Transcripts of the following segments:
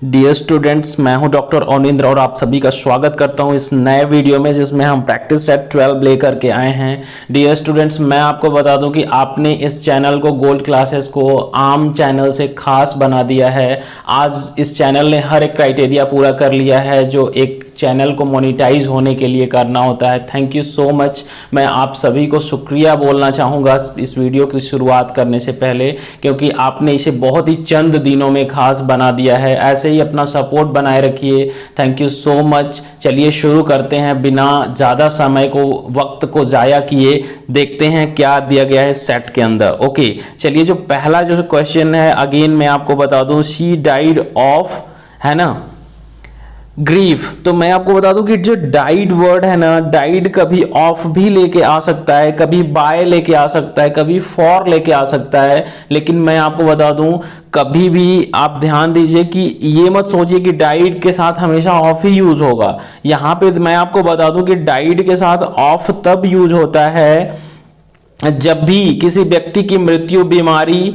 Dear students, मैं हूं doctor Anindra और आप सभी का स्वागत करता हूं इस नए वीडियो में जिसमें हम प्रैक्टिस सेट 12 लेकर के आए हैं। डियर स्टूडेंट्स, मैं आपको बता दूं कि आपने इस चैनल को गोल्ड क्लासेस को आम चैनल से खास बना दिया है। आज इस चैनल ने हर एक क्राइटेरिया पूरा कर लिया है जो एक चैनल को मोनेटाइज होने के लिए करना होता है। Thank you so much. मैं आप सभी को शुक्रिया बोलना चाहूँगा इस वीडियो की शुरुआत करने से पहले, क्योंकि आपने इसे बहुत ही चंद दिनों में खास बना दिया है। ऐसे ही अपना सपोर्ट बनाए रखिए। Thank you so much. चलिए शुरू करते हैं बिना ज़्यादा समय को वक्त को ज़ाया किए। देखते हैं क्या दिया गया है सेट के अंदर। ओके, चलिए जो पहला जो क्वेश्चन है, अगेन मैं आपको बता दूं, शी डाइड ऑफ, है ना, ग्रीफ। तो मैं आपको बता दूं कि जो डाइड वर्ड है ना, डाइड कभी ऑफ भी लेके आ सकता है, कभी बाय लेके आ सकता है, कभी फॉर लेके आ सकता है। लेकिन मैं आपको बता दूं, कभी भी आप ध्यान दीजिए कि ये मत सोचिए कि डाइड के साथ हमेशा ऑफ ही यूज होगा। यहां पे मैं आपको बता दूं कि डाइड के साथ ऑफ तब यूज होता है जब भी किसी व्यक्ति की मृत्यु बीमारी,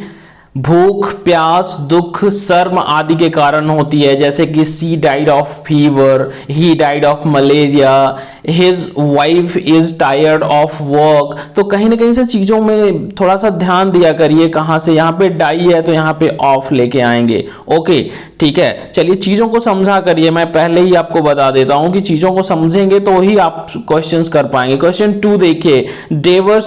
भूख, प्यास, दुख, शर्म आदि के कारण होती है। जैसे कि she died of fever, he died of malaria, his wife is tired of work. तो कहीं ना कहीं से चीजों में थोड़ा सा ध्यान दिया करिए। कहां से, यहाँ पे डाई है तो यहाँ पे ऑफ लेके आएंगे। ओके, ठीक है। चलिए चीजों को समझा करिए। मैं पहले ही आपको बता देता हूं कि चीजों को समझेंगे तो ही आप क्वेश्चंस कर पाएंगे। क्वेश्चन 2 देखिए, देवर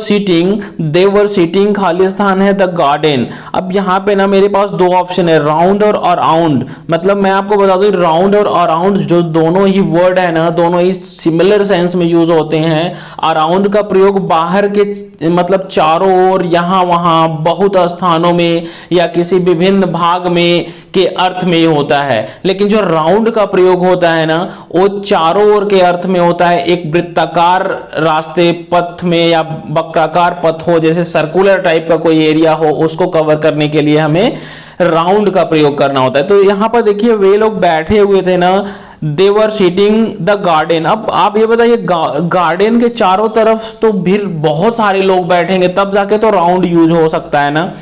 सीटिंग खाली स्थान है द गार्डन। अब यहाँ पे ना मेरे पास दो ऑप्शन है, राउंड और अराउंड। मतलब मैं आपको बता दूं, राउंड और अराउंड जो दोनों ही वर्ड है ना, दोनों ही सिमिलर सेंस में यूज होते हैं। अराउंड का प्रयोग बाहर के मतलब चारों ओर, यहां वहां, बहुत स्थानों में या किसी विभिन्न भाग में के अर्थ में होता है। लेकिन जो राउंड का प्रयोग होता है ना, वो चारों ओर के अर्थ में होता है। एक वृत्ताकार रास्ते, पथ में या वक्राकार पथ हो, जैसे सर्कुलर टाइप का कोई एरिया हो, उसको कवर करने के लिए हमें राउंड का प्रयोग करना होता है। तो यहां पर देखिए, वे लोग बैठे हुए थे ना, दे वर सीटिंग द गार्डन। अब आप ये बताइए, गार्डन के चारों तरफ तो फिर बहुत सारे लोग बैठेंगे, तब जाके तो राउंड यूज हो सकता है ना।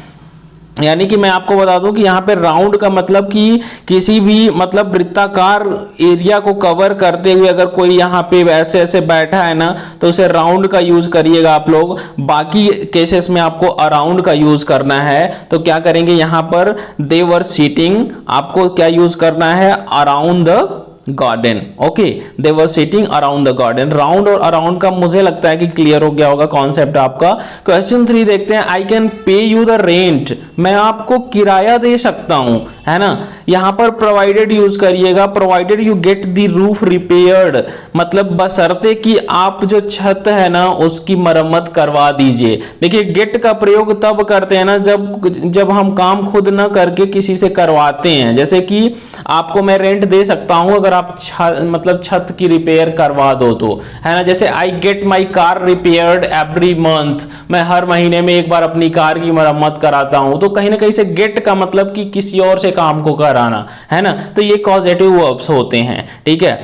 यानी कि मैं आपको बता दूं कि यहाँ पे राउंड का मतलब कि किसी भी मतलब वृत्ताकार एरिया को कवर करते हुए अगर कोई यहाँ पे ऐसे ऐसे बैठा है ना, तो उसे राउंड का यूज करिएगा आप लोग। बाकी केसेस में आपको अराउंड का यूज करना है। तो क्या करेंगे, यहाँ पर दे वर सीटिंग, आपको क्या यूज करना है, around the garden. Okay, they were sitting around the garden. Round और अराउंड का मुझे लगता है कि क्लियर हो गया होगा कॉन्सेप्ट आपका। क्वेश्चन 3 देखते हैं, I can pay you the rent. मैं आपको किराया दे सकता हूं, है ना। यहां पर प्रोवाइडेड यूज करिएगा, provided you get the roof repaired. मतलब बशर्ते कि आप जो छत है ना उसकी मरम्मत करवा दीजिए। देखिए, गेट का प्रयोग तब करते हैं ना जब हम काम खुद ना करके किसी से करवाते हैं। जैसे कि आपको मैं रेंट दे सकता हूं अगर आप मतलब छत की रिपेयर करवा दो तो, है ना। जैसे I get my car repaired every month, मैं हर महीने में एक बार अपनी कार की मरम्मत कराता हूं। तो कहीं ना कहीं से गेट का मतलब कि किसी और से काम को कराना, है ना। तो ये कॉजेटिव वर्ब्स होते हैं, ठीक है।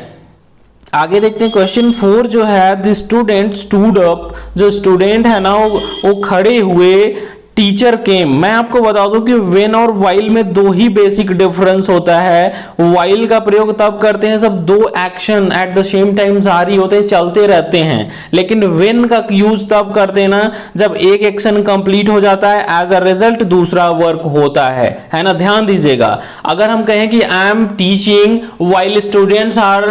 आगे देखते हैं क्वेश्चन 4 जो है, द स्टूडेंट स्टूड अप। जो स्टूडेंट है ना वो खड़े हुए, टीचर केम। मैं आपको बता दूं कि व्हेन और व्हाइल में दो ही बेसिक डिफरेंस होता है। व्हाइल का प्रयोग तब करते हैं सब दो action at the same time जारी होते हैं, चलते रहते हैं। लेकिन व्हेन का यूज तब करते हैं ना जब एक एक्शन कंप्लीट हो जाता है, एज अ रिजल्ट दूसरा वर्क होता है ना। ध्यान दीजिएगा, अगर हम कहें कि I am teaching while students are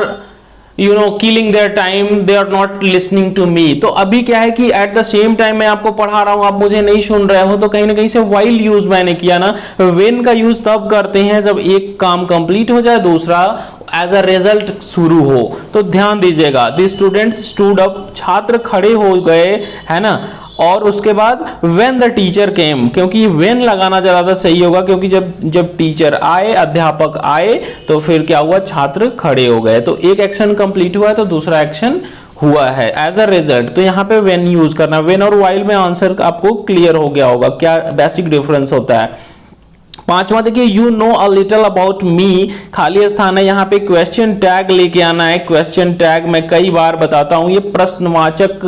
killing their time, they are not listening to me, तो अभी क्या है कि at the same time मैं आपको पढ़ा रहा हूं, आप मुझे नहीं सुन रहे हो, तो कहीं ना कहीं से while यूज मैंने किया ना। when का यूज तब करते हैं जब एक काम कंप्लीट हो जाए, दूसरा एज अ रिजल्ट शुरू हो। तो ध्यान दीजिएगा, द स्टूडेंट्स स्टूड अप, छात्र खड़े हो गए, है ना। और उसके बाद when the teacher came, क्योंकि when लगाना ज्यादा सही होगा, क्योंकि जब टीचर आए, अध्यापक आए, तो फिर क्या हुआ, छात्र खड़े हो गए। तो एक एक्शन कंप्लीट हुआ है तो दूसरा एक्शन हुआ है एज अ रिजल्ट। तो यहाँ पे when यूज करना। when और while में आंसर आपको क्लियर हो गया होगा क्या बेसिक डिफरेंस होता है। पांचवा देखिए, you know a little about me, खाली स्थान है, यहाँ पे क्वेश्चन टैग लेके आना है। क्वेश्चन टैग मैं कई बार बताता हूं, ये प्रश्नवाचक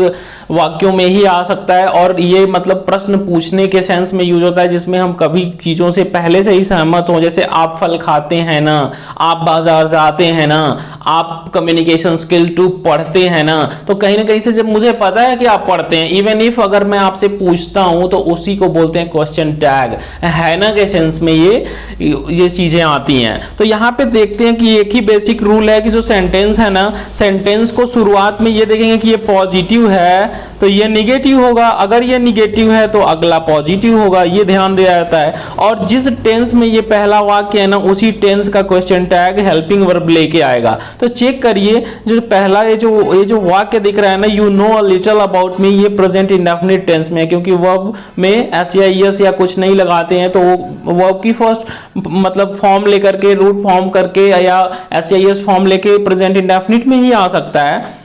वाक्यों में ही आ सकता है और ये मतलब प्रश्न पूछने के सेंस में यूज होता है, जिसमें हम कभी चीजों से पहले से ही सहमत हो, जैसे आप फल खाते हैं ना, आप बाजार जाते हैं ना, आप कम्युनिकेशन स्किल 2 पढ़ते हैं ना। तो कहीं ना कहीं से जब मुझे पता है कि आप पढ़ते हैं, इवन इफ अगर मैं आपसे पूछता हूं तो उसी को बोलते हैं क्वेश्चन टैग, है ना के सेंस में ये चीजें आती हैं। तो यहां पे देखते हैं कि एक ही बेसिक रूल है कि जो सेंटेंस है ना, सेंटेंस को शुरुआत में ये देखेंगे कि ये पॉजिटिव है तो ये निगेटिव होगा, अगर ये निगेटिव है तो अगला पॉजिटिव होगा, ये ध्यान दिया जाता है। और जिस टेंस में ये पहला वाक्य है ना, उसी टेंस का क्वेश्चन टैग हेल्पिंग वर्ब लेके आएगा। तो चेक करिए, जो पहला ये जो वाक्य दिख रहा है ना, you know a little about me, ये प्रेजेंट इंडेफिनिट टेंस में है, क्योंकि वर्ब में एस या एस या कुछ नहीं लगाते हैं, तो वर्ब की फर्स्ट मतलब फॉर्म लेकर के, रूट फॉर्म करके या एस या एस फॉर्म लेके प्रेजेंट इंडेफिनिट में ही आ सकता है।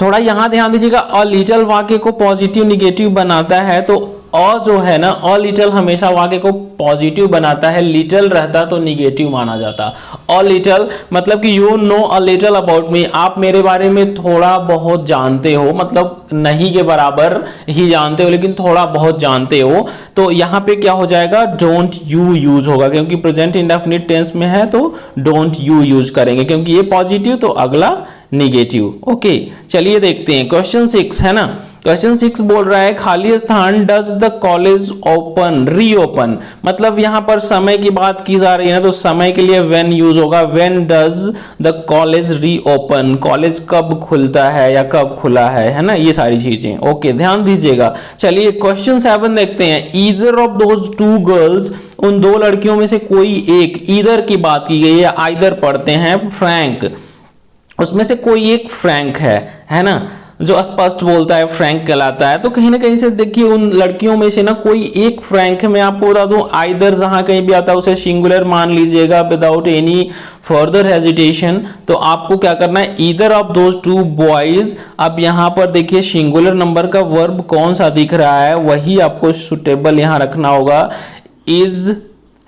थोड़ा यहां ध्यान दीजिएगा, अ लिटिल वाक्य को पॉजिटिव निगेटिव बनाता है, तो अ जो है ना, अ लिटिल हमेशा वाक्य को पॉजिटिव बनाता है, लिटिल रहता तो निगेटिव माना जाता। अ लिटिल मतलब कि you know a little about me, आप मेरे बारे में थोड़ा बहुत जानते हो, मतलब नहीं के बराबर ही जानते हो लेकिन थोड़ा बहुत जानते हो। तो यहां पे क्या हो जाएगा, डोंट यू यूज होगा, क्योंकि प्रेजेंट इंडेफिनिट टेंस में है तो डोंट यू यूज करेंगे, क्योंकि ये पॉजिटिव तो अगला निगेटिव। ओके, चलिए देखते हैं क्वेश्चन 6 है ना। क्वेश्चन 6 बोल रहा है खाली स्थान does the college open reopen, मतलब यहां पर समय की बात की जा रही है ना, तो समय के लिए व्हेन यूज होगा, when does the college reopen, college कब खुलता है या कब खुला है ना, ये सारी चीजें। ओके, ध्यान दीजिएगा। चलिए क्वेश्चन 7 देखते हैं, either of those two girls, उन दो लड़कियों में से कोई एक, ईदर की बात की गई है, आइदर पढ़ते हैं, फ्रैंक, उसमें से कोई एक फ्रैंक है ना, जो स्पष्ट बोलता है फ्रैंक कहलाता है। तो कहीं ना कहीं से देखिए उन लड़कियों में से ना कोई एक फ्रैंक है। मैं आपको बता दूं, आइदर जहां कहीं भी आता है उसे सिंगुलर मान लीजिएगा विदाउट एनी फर्दर हेजिटेशन। तो आपको क्या करना है, either of those two boys. अब यहां पर देखिए सिंगुलर नंबर का वर्ब कौन सा दिख रहा है, वही आपको सुटेबल यहां रखना होगा, इज,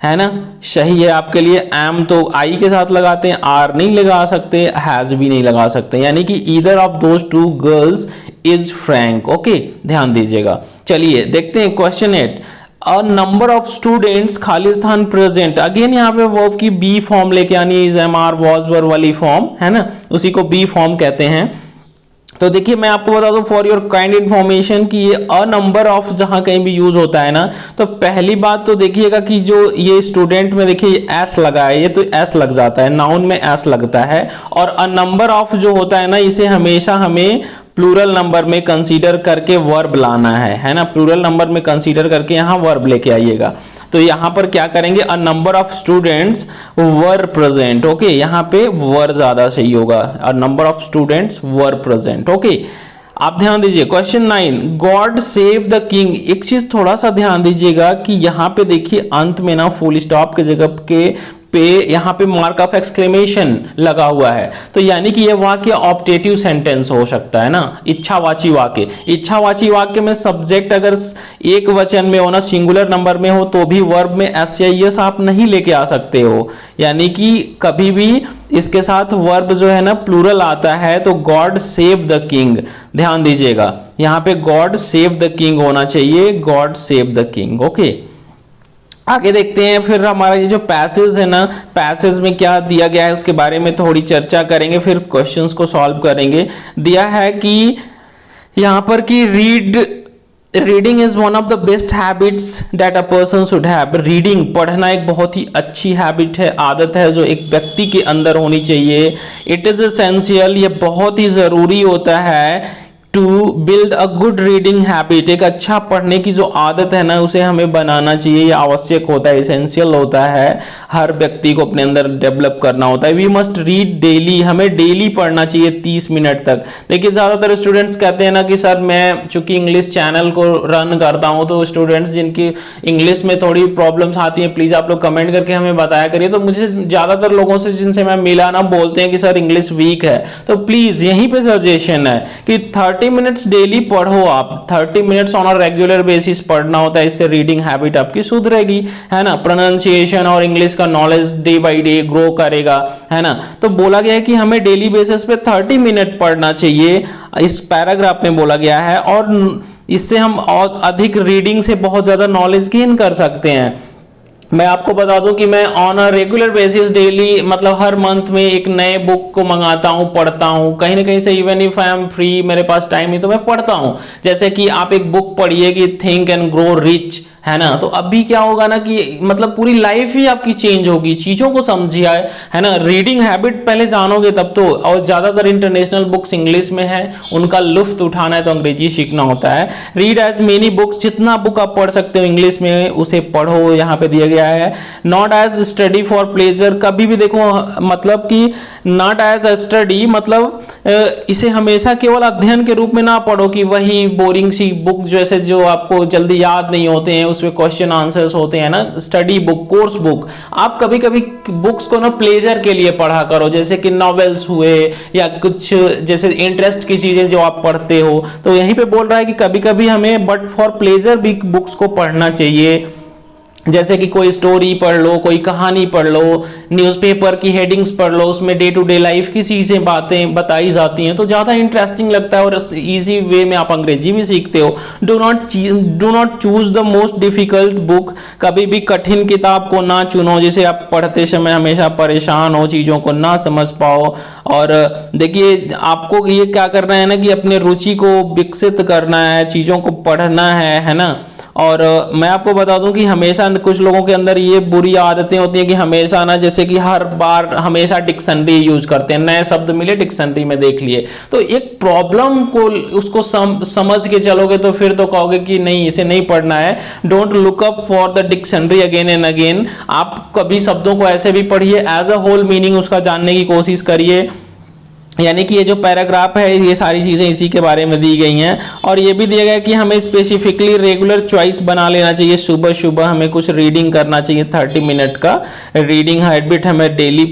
है ना, सही है आपके लिए। एम तो आई के साथ लगाते हैं, आर नहीं लगा सकते, हैज भी नहीं लगा सकते, यानी कि either of those two girls is Frank. Okay, ध्यान दीजिएगा। चलिए देखते हैं question 8, a number of students खाली स्थान प्रेजेंट, अगेन यहाँ पे वर्ब की बी फॉर्म लेके आनी है, इज, एम, आर, वॉज, वर वाली फॉर्म है ना, उसी को बी फॉर्म कहते हैं। तो देखिए मैं आपको बता दूं फॉर योर काइंड इंफॉर्मेशन कि ये अ नंबर ऑफ जहां कहीं भी यूज होता है ना, तो पहली बात तो देखिएगा कि जो ये स्टूडेंट में देखिए एस लगा है, ये तो एस लग जाता है, नाउन में एस लगता है। और अ नंबर ऑफ जो होता है ना, इसे हमेशा हमें प्लूरल नंबर में कंसीडर करके वर्ब लाना है ना, प्लूरल नंबर में कंसीडर करके यहाँ वर्ब लेके आइएगा। तो यहां पर क्या करेंगे, a number of students were present. Okay, यहां पे वर ज्यादा सही होगा, a number of students were present. Okay, आप ध्यान दीजिए। Question 9, God save the king, एक चीज थोड़ा सा ध्यान दीजिएगा कि यहां पे देखिए अंत में ना फुल स्टॉप के जगह के पे यहां पे मार्क ऑफ एक्सक्लेमेशन लगा हुआ है, तो यानी कि यह वाक्य ऑप्टेटिव सेंटेंस हो सकता है ना, इच्छावाची वाक्य। इच्छावाची वाक्य में सब्जेक्ट अगर एक वचन में हो ना, सिंगुलर नंबर में हो, तो भी वर्ब में एस या एस आप नहीं लेके आ सकते हो, यानी कि कभी भी इसके साथ वर्ब जो है ना प्लूरल आता है। तो गॉड सेव द किंग, ध्यान दीजिएगा यहां पे गॉड सेव द किंग होना चाहिए, God save the king. Okay, आगे देखते हैं। फिर हमारा ये जो पैसेज है ना, पैसेज में क्या दिया गया है उसके बारे में थोड़ी चर्चा करेंगे, फिर क्वेश्चंस को सॉल्व करेंगे। दिया है कि यहां पर कि reading is one of the best habits that a person should have. Reading, पढ़ना एक बहुत ही अच्छी हैबिट है, आदत है जो एक व्यक्ति के अंदर होनी चाहिए। इट इज एसेंशियल, ये बहुत ही जरूरी होता है to build a good reading habit, एक अच्छा पढ़ने की जो आदत है ना उसे हमें बनाना चाहिए, ये आवश्यक होता है, एसेंशियल होता है, हर व्यक्ति को अपने अंदर डेवलप करना होता है। वी मस्ट रीड डेली, हमें डेली पढ़ना चाहिए 30 मिनट तक। देखिए ज्यादातर स्टूडेंट्स कहते हैं ना कि सर मैं चूंकि इंग्लिश चैनल को रन करता हूं, तो स्टूडेंट्स जिनकी इंग्लिश में थोड़ी प्रॉब्लम्स आती है प्लीज आप लोग कमेंट करके हमें बताया करिए। तो मुझे ज्यादातर लोगों से जिनसे मैं मिला ना बोलते हैं कि सर इंग्लिश वीक है, तो प्लीज यहीं पे सजेशन है कि 30 30 मिनट्स डेली पढ़ो आप, 30 minutes on a regular basis पढ़ना होता है, इससे रीडिंग हैबिट आपकी सुधरेगी, है ना। प्रोनाउंसिएशन और इंग्लिश का knowledge day by day grow करेगा, है ना। तो बोला गया है कि हमें डेली बेसिस पे 30 मिनट पढ़ना चाहिए, इस पैराग्राफ में बोला गया है, और इससे हम और अधिक रीडिंग से बहुत ज्यादा नॉलेज गेन कर सकते हैं। मैं आपको बता दूं कि मैं on a regular basis daily मतलब हर मंथ में एक नए बुक को मंगाता हूं, पढ़ता हूं कहीं ना कहीं से, even if I am free, मेरे पास टाइम है तो मैं पढ़ता हूं। जैसे कि आप एक बुक पढ़िए कि थिंक एंड ग्रो रिच, है ना। तो अभी क्या होगा ना कि मतलब पूरी लाइफ ही आपकी चेंज होगी, चीजों को समझिए, है ना। रीडिंग हैबिट पहले जानोगे तब तो, और ज्यादातर इंटरनेशनल बुक्स इंग्लिश में है, उनका लुफ्त उठाना है तो अंग्रेजी सीखना होता है। रीड एज मेनी बुक्स, जितना बुक आप पढ़ सकते हो इंग्लिश में उसे पढ़ो, यहाँ पे दिया गया है। Not as study for pleasure, कभी भी देखो मतलब कि नॉट एज अ स्टडी मतलब इसे हमेशा केवल अध्ययन के रूप में ना पढ़ो कि वही बोरिंग सी बुक जैसे जो आपको जल्दी याद नहीं होते हैं, उसमें क्वेश्चन आंसर्स होते हैं ना। स्टडी बुक, कोर्स बुक, आप कभी कभी बुक्स को ना प्लेजर के लिए पढ़ा करो, जैसे कि नॉवेल्स हुए या कुछ जैसे इंटरेस्ट की चीजें जो आप पढ़ते हो। तो यहीं पे बोल रहा है कि कभी कभी हमें बट फॉर प्लेजर भी बुक्स को पढ़ना चाहिए, जैसे कि कोई स्टोरी पढ़ लो, कोई कहानी पढ़ लो, न्यूज़पेपर की हेडिंग्स पढ़ लो, उसमें डे टू डे लाइफ की चीजें बातें बताई जाती हैं तो ज्यादा इंटरेस्टिंग लगता है और इजी वे में आप अंग्रेजी भी सीखते हो। Do not choose the most difficult book, कभी भी कठिन किताब को ना चुनो जिसे आप पढ़ते समय हमेशा परेशान हो, चीजों को ना समझ पाओ। और देखिए आपको ये क्या करना है ना कि अपने रुचि को विकसित करना है, चीजों को पढ़ना है ना। और मैं आपको बता दूं कि हमेशा कुछ लोगों के अंदर ये बुरी आदतें होती हैं कि हमेशा ना जैसे कि हर बार हमेशा डिक्शनरी यूज करते हैं, नए शब्द मिले डिक्शनरी में देख लिए, तो एक प्रॉब्लम को उसको समझ के चलोगे तो फिर तो कहोगे कि नहीं इसे नहीं पढ़ना है। Don't look up for the dictionary again and again, आप कभी शब्दों को ऐसे भी पढ़िए, एज अ होल मीनिंग उसका जानने की कोशिश करिए। यानी कि ये जो पैराग्राफ है ये सारी चीज़ें इसी के बारे में दी गई हैं। और ये भी दिया गया है कि हमें स्पेसिफिकली रेगुलर चॉइस बना लेना चाहिए, सुबह सुबह हमें कुछ रीडिंग करना चाहिए, 30 मिनट का रीडिंग हैबिट हमें डेली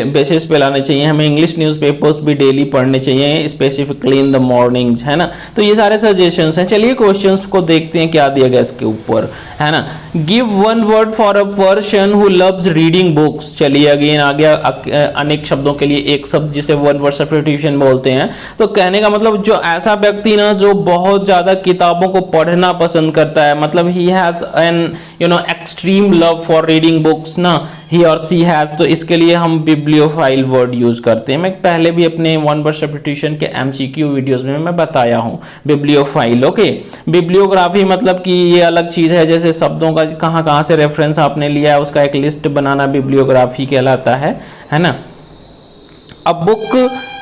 बेसिस पे लाने चाहिए। हमें इंग्लिश न्यूज़पेपर्स भी डेली पढ़ने चाहिए, स्पेसिफिकली इन द मॉर्निंग्स, है ना। तो ये सारे सजेशंस हैं। चलिए क्वेश्चंस को देखते हैं क्या दिया गया इसके ऊपर, है ना। Give one word for a person who loves reading books. चलिए अगेन आ गया अनेक शब्दों के लिए एक शब्द जिसे वन वर्ड सब्स्टिट्यूशन बोलते हैं। तो कहने का मतलब जो ऐसा व्यक्ति ना जो बहुत ज्यादा किताबों को पढ़ना पसंद करता है, मतलब he has an extreme love for reading books ना, ही और सी हैज, तो इसके लिए हम बिब्लियोफाइल वर्ड यूज करते हैं। मैं पहले भी अपने वन वर्ड सब्स्टिट्यूशन के एमसीक्यू वीडियोस में मैं बताया हूं बिब्लियोफाइल। ओके, बिब्लियोग्राफी मतलब कि ये अलग चीज है, जैसे शब्दों का कहां से रेफरेंस आपने लिया है उसका एक लिस्ट बनाना बिब्लियोग्राफी कहलाता है ना। A book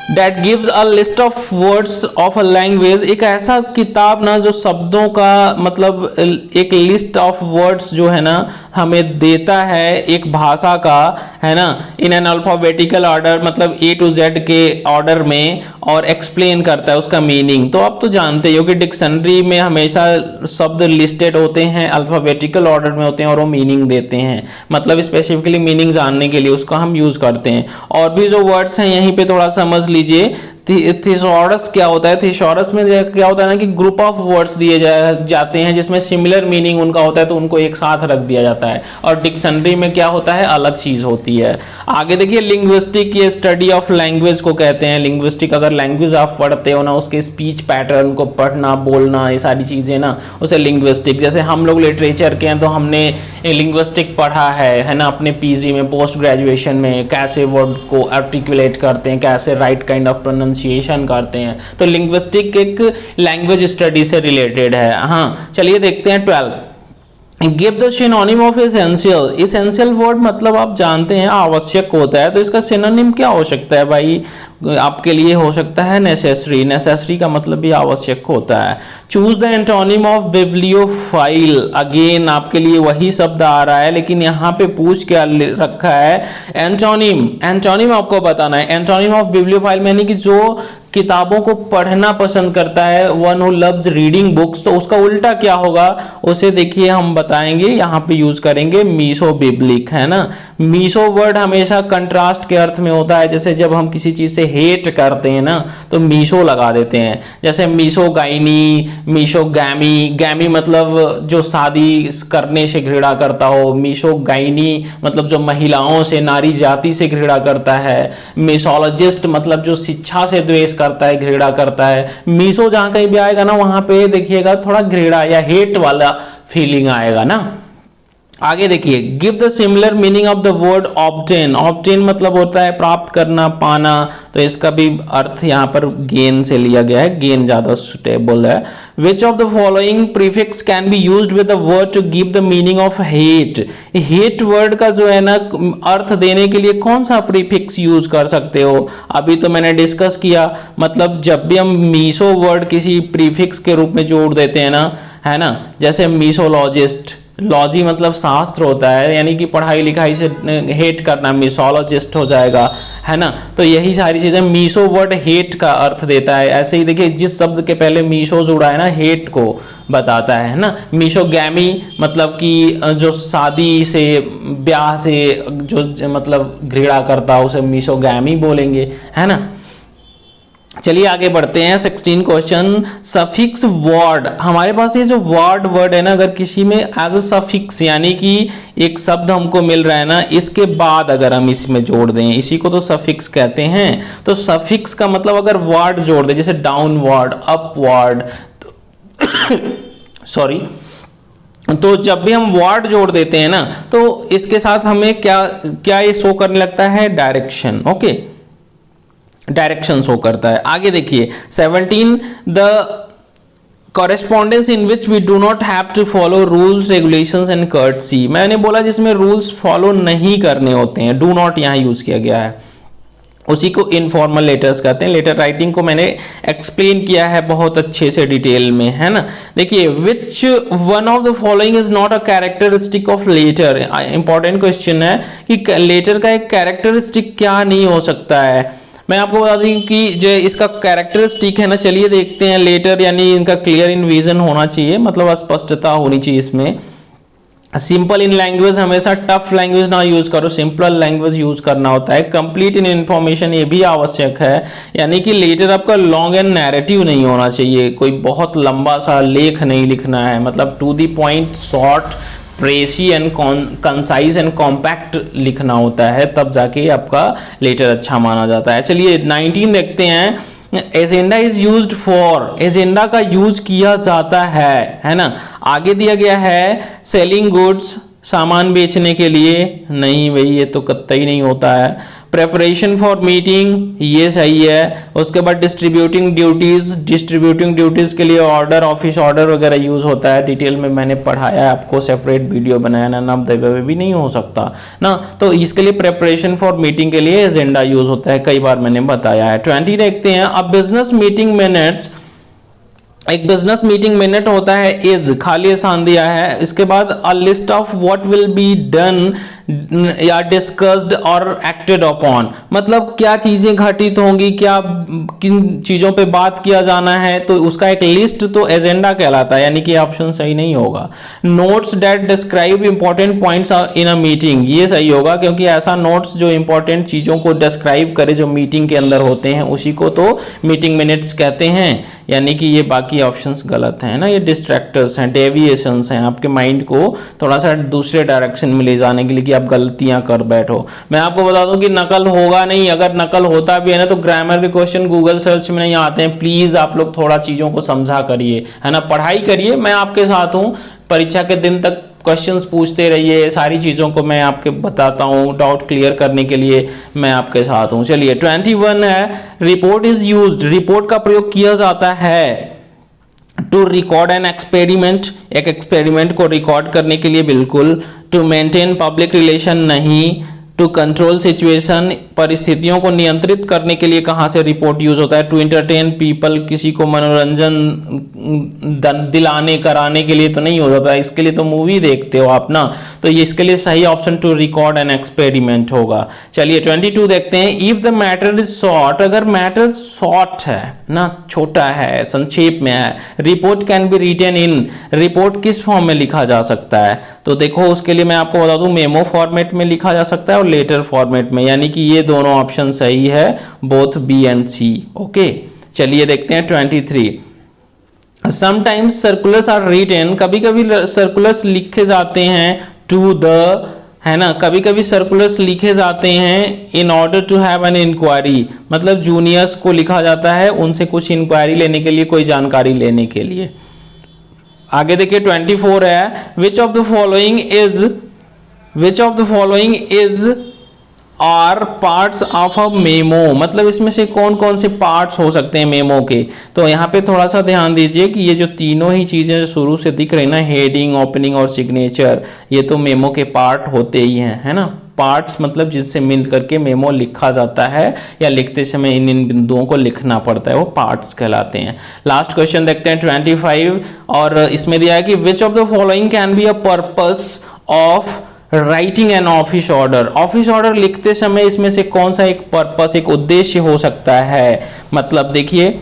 that gives a list of words of a language, एक ऐसा किताब ना जो शब्दों का मतलब एक लिस्ट ऑफ वर्ड्स जो है ना हमें देता है एक भाषा का, है ना, इन एन अल्फाबेटिकल ऑर्डर, मतलब ए टू जेड के ऑर्डर में, और एक्सप्लेन करता है उसका मीनिंग। तो आप तो जानते हो कि डिक्शनरी में हमेशा शब्द लिस्टेड होते हैं, अल्फाबेटिकल ऑर्डर में होते हैं और वो मीनिंग देते हैं, मतलब स्पेसिफिकली मीनिंग जानने के लिए उसका हम यूज करते हैं। और भी जो वर्ड्स हैं यहीं पे थोड़ा समझ लीजिए। थिसॉरस क्या होता है? थिसॉरस में क्या होता है ना कि ग्रुप ऑफ वर्ड्स दिए जाते हैं जिसमें सिमिलर मीनिंग उनका होता है तो उनको एक साथ रख दिया जाता है। और डिक्शनरी में क्या होता है, अलग चीज होती है। आगे देखिए लिंग्विस्टिक, ये स्टडी ऑफ लैंग्वेज को कहते हैं। लिंग्विस्टिक अगर लैंग्वेज आप पढ़ते हो ना, उसके स्पीच पैटर्न को पढ़ना, बोलना, ये सारी चीजें ना, उसे लिंग्विस्टिक। जैसे हम लोग लिटरेचर के हैं तो हमने लिंग्विस्टिक पढ़ा है ना, अपने पीजी में, पोस्ट ग्रेजुएशन में, कैसे वर्ड को आर्टिकुलेट करते हैं, कैसे राइट काइंड ऑफ प्रोनाउंसिएशन करते हैं। तो लिंग्विस्टिक एक लैंग्वेज स्टडी से रिलेटेड है। हाँ, चलिए देखते हैं 12। Give the synonym of essential. Essential word मतलब आप जानते हैं आवश्यक होता है, तो इसका सिनोनिम क्या हो सकता है भाई? आपके लिए हो सकता है नेसेसरी। नेसेसरी का मतलब भी आवश्यक होता है। Choose the antonym of bibliophile. Again आपके लिए वही शब्द आ रहा है लेकिन यहाँ पे पूछ क्या रखा है, एंटोनिम। एंटोनिम आपको बताना है। एंटोनिम ऑफ बिब्लियोफाइल यानी कि जो किताबों को पढ़ना पसंद करता है, one who loves reading books, तो उसका उल्टा क्या होगा उसे देखिए हम बताएंगे, यहाँ पे यूज करेंगे मीसोबिब्लिक, है ना। मीसो वर्ड हमेशा कंट्रास्ट के अर्थ में होता है, जैसे जब हम किसी चीज से हेट करते हैं ना तो मीसो लगा देते हैं, जैसे मीसोगाइनी, मीसोगैमी, गैमी मतलब जो शादी करने से घृणा करता हो, मीसोगाइनी मतलब जो महिलाओं से, नारी जाति से घृणा करता है, मीसोलॉजिस्ट मतलब जो शिक्षा से द्वेष करता है, घृणा करता है। मीसो जहां कहीं भी आएगा ना वहां पे देखिएगा थोड़ा घृणा या हेट वाला फीलिंग आएगा ना। आगे देखिए, give the similar meaning of the word obtain. Obtain मतलब होता है प्राप्त करना, पाना, तो इसका भी अर्थ यहाँ पर गेन से लिया गया है, गेन ज्यादा सुटेबल है। Which of the following prefix can be used with the word to give the meaning of hate. Hate word का जो है ना अर्थ देने के लिए कौन सा प्रीफिक्स यूज कर सकते हो, अभी तो मैंने डिस्कस किया, मतलब जब भी हम मीसो वर्ड किसी प्रीफिक्स के रूप में जोड़ देते हैं ना, है ना, जैसे मीसोलॉजिस्ट, लॉजी मतलब शास्त्र होता है, यानी कि पढ़ाई लिखाई से हेट करना, मिसोलॉजिस्ट हो जाएगा, है ना। तो यही सारी चीजें, मीसो वर्ड हेट का अर्थ देता है। ऐसे ही देखिए जिस शब्द के पहले मीसो जुड़ा है ना, हेट को बताता है ना। मीसोगैमी मतलब कि जो शादी से, ब्याह से जो मतलब घृणा करता है उसे मीसोगैमी बोलेंगे, है ना। चलिए आगे बढ़ते हैं। 16 क्वेश्चन, सफिक्स वर्ड। हमारे पास ये जो वर्ड है ना, अगर किसी में एज अ सफिक्स यानी कि एक शब्द हमको मिल रहा है ना, इसके बाद अगर हम इसमें जोड़ दें, इसी को तो सफिक्स कहते हैं। तो सफिक्स का मतलब अगर वर्ड जोड़ दें, जैसे डाउनवर्ड, अपवर्ड, सॉरी, तो जब भी हम वर्ड जोड़ देते हैं ना तो इसके साथ हमें क्या क्या ये शो करने लगता है, डायरेक्शन। ओके, डायरेक्शन शो करता है। आगे देखिए 17, the correspondence in which we do not have to follow rules, regulations and courtesy. मैंने बोला जिसमें रूल्स फॉलो नहीं करने होते हैं, डू नॉट यहाँ यूज किया गया है, उसी को इनफॉर्मल लेटर्स कहते हैं। लेटर राइटिंग को मैंने एक्सप्लेन किया है बहुत अच्छे से डिटेल में, है ना। देखिए, which one of the following is not a characteristic of letter. Important question है कि लेटर का एक कैरेक्टरिस्टिक क्या नहीं हो सकता है। मैं आपको बता दूं कि जो इसका कैरेक्टरिस्टिक है ना, चलिए देखते हैं। लेटर यानी इनका क्लियर इन विजन होना चाहिए, मतलब स्पष्टता होनी चाहिए इसमें। सिंपल इन लैंग्वेज, हमेशा टफ लैंग्वेज ना यूज करो, सिंपल लैंग्वेज यूज करना होता है। कंप्लीट इन इंफॉर्मेशन, ये भी आवश्यक है, यानी कि लेटर आपका लॉन्ग एंड नैरेटिव नहीं होना चाहिए, कोई बहुत लंबा सा लेख नहीं लिखना है, मतलब to the point, short, precise and concise and compact लिखना होता है, तब जाके आपका लेटर अच्छा माना जाता है। चलिए 19 देखते हैं। Agenda is used for, agenda का यूज किया जाता है ना। आगे दिया गया है सेलिंग गुड्स, सामान बेचने के लिए, नहीं भाई ये तो कतई नहीं होता है। प्रेपरेशन फॉर मीटिंग, ये सही है। उसके बाद डिस्ट्रीब्यूटिंग ड्यूटीज, डिस्ट्रीब्यूटिंग ड्यूटीज के लिए ऑर्डर, ऑफिस ऑर्डर वगैरह यूज होता है, डिटेल में मैंने पढ़ाया है आपको, सेपरेट वीडियो बनाया ना, नवदय भी नहीं हो सकता ना। तो इसके लिए प्रेपरेशन फॉर मीटिंग के लिए एजेंडा यूज होता है, कई बार मैंने बताया है। 20 देखते हैं। अब बिजनेस मीटिंग मिनट्स, एक बिजनेस मीटिंग मिनट होता है इज, खाली आसान दिया है, इसके बाद a list of what will be done या डिस्कस्ड और एक्टेड अपॉन, मतलब क्या चीजें घटित होंगी, क्या किन चीजों पे बात किया जाना है, तो उसका एक लिस्ट तो एजेंडा कहलाता है, यानी कि ऑप्शन सही नहीं होगा। Notes that describe important points in a meeting, ये सही होगा, क्योंकि ऐसा नोट्स जो इंपॉर्टेंट चीजों को डिस्क्राइब करे जो मीटिंग के अंदर होते हैं, उसी को तो मीटिंग मिनट्स कहते हैं, यानी कि ये बाकी ऑप्शंस गलत हैं ना, ये डिस्ट्रैक्टर्स हैं, डेविएशंस हैं, आपके माइंड को थोड़ा सा दूसरे डायरेक्शन में ले जाने के लिए कि आप गलतियां कर बैठो। मैं आपको बता दूं कि नकल होगा नहीं, अगर नकल होता भी है ना तो ग्रामर के क्वेश्चन गूगल सर्च में नहीं आते हैं। प्लीज आप लोग थोड़ा चीजों को समझा करिए, है ना, पढ़ाई करिए, मैं आपके साथ हूं, परीक्षा के दिन तक क्वेश्चंस पूछते रहिए, सारी चीजों को मैं आपके बताता हूं, डाउट क्लियर करने के लिए मैं आपके साथ हूं। चलिए 21 है, रिपोर्ट इज यूज्ड, रिपोर्ट का प्रयोग किया जाता है टू रिकॉर्ड एन एक्सपेरिमेंट, एक एक्सपेरिमेंट को रिकॉर्ड करने के लिए, बिल्कुल। टू मेंटेन पब्लिक रिलेशन, नहीं। टू कंट्रोल सिचुएशन, परिस्थितियों को नियंत्रित करने के लिए कहाँ से रिपोर्ट यूज होता है? टू एंटरटेन पीपल, किसी को मनोरंजन दिलाने कराने के लिए तो नहीं हो जाता है, इसके लिए तो मूवी देखते हो आप ना। तो ये इसके लिए सही option to record an experiment होगा। चलिए 22 देखते हैं। If the matter is short, अगर मैटर शॉर्ट है ना, छोटा है, संक्षेप में है, report can be written in, report किस फॉर्म में लिखा जा सकता है? तो देखो उसके लिए मैं आपको बता दूं, मेमो फॉर्मेट में लिखा जा सकता है और लेटर फॉर्मेट में, यानी कि ये दोनों ऑप्शन सही है, both B and C. Okay, चलिए देखते हैं 23। समटाइम्स सर्कुलर्स आर रिटन, कभी कभी सर्कुलर्स लिखे जाते हैं टू द, है ना, कभी कभी सर्कुलर्स लिखे जाते हैं in order to have an inquiry, मतलब जूनियर्स को लिखा जाता है उनसे कुछ इंक्वायरी लेने के लिए, कोई जानकारी लेने के लिए। आगे देखिए 24 है, which of the following is are parts of a memo, मतलब इसमें से कौन कौन से पार्ट्स हो सकते हैं मेमो के? तो यहाँ पे थोड़ा सा ध्यान दीजिए कि ये जो तीनों ही चीजें शुरू से दिख रही ना, हेडिंग, ओपनिंग और सिग्नेचर, ये तो मेमो के पार्ट होते ही हैं, है ना। पार्ट्स मतलब जिससे मिल करके मेमो लिखा जाता है या लिखते समय इन इन बिंदुओं को लिखना पड़ता है, वो पार्ट्स कहलाते हैं। लास्ट क्वेश्चन देखते हैं 25, और इसमें दिया है कि विच of the following can be a purpose of writing an office order, office order लिखते समय इसमें से कौन सा एक पर्पस, एक उद्देश्य हो सकता है? मतलब देखिए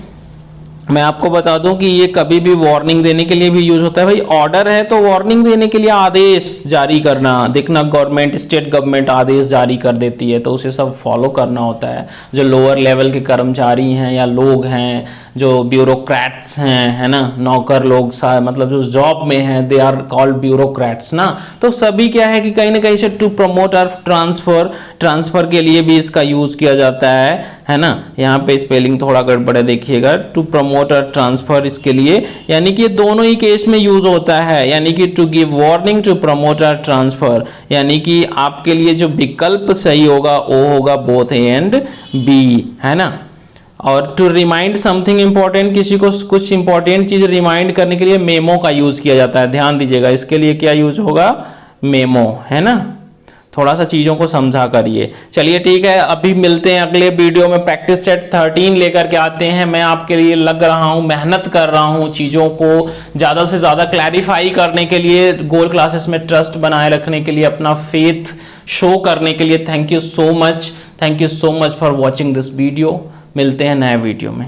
मैं आपको बता दूं कि ये कभी भी वार्निंग देने के लिए भी यूज होता है। भाई ऑर्डर है तो वार्निंग देने के लिए आदेश जारी करना, देखना गवर्नमेंट, स्टेट गवर्नमेंट आदेश जारी कर देती है तो उसे सब फॉलो करना होता है। जो लोअर लेवल के कर्मचारी हैं या लोग हैं, जो ब्यूरोक्रेट्स हैं, है ना, नौकर लोग, मतलब जो जॉब में हैं, दे आर कॉल्ड ब्यूरोक्रेट्स ना। तो सभी क्या है कि कहीं ना कहीं से टू प्रमोट और ट्रांसफर के लिए भी इसका यूज किया जाता है ना। यहाँ पे स्पेलिंग थोड़ा गड़बड़ है, देखिएगा, टू प्रमोट और ट्रांसफर इसके लिए, यानी कि दोनों ही केस में यूज होता है, यानी कि to give warning, to promote और ट्रांसफर, यानी कि आपके लिए जो विकल्प सही होगा वो होगा बोथ ए एंड बी, है ना। और टू रिमाइंड समथिंग इंपॉर्टेंट, किसी को कुछ इंपॉर्टेंट चीज रिमाइंड करने के लिए मेमो का यूज किया जाता है, ध्यान दीजिएगा। इसके लिए क्या यूज होगा? मेमो, है ना। थोड़ा सा चीजों को समझा करिए। चलिए ठीक है, अभी मिलते हैं अगले वीडियो में। प्रैक्टिस सेट 13 लेकर के आते हैं। मैं आपके लिए लग रहा हूं, मेहनत कर रहा हूं चीजों को ज्यादा से ज्यादा क्लैरिफाई करने के लिए, गोल्ड क्लासेस में ट्रस्ट बनाए रखने के लिए, अपना फेथ शो करने के लिए। Thank you so much for watching this video. मिलते हैं नए वीडियो में।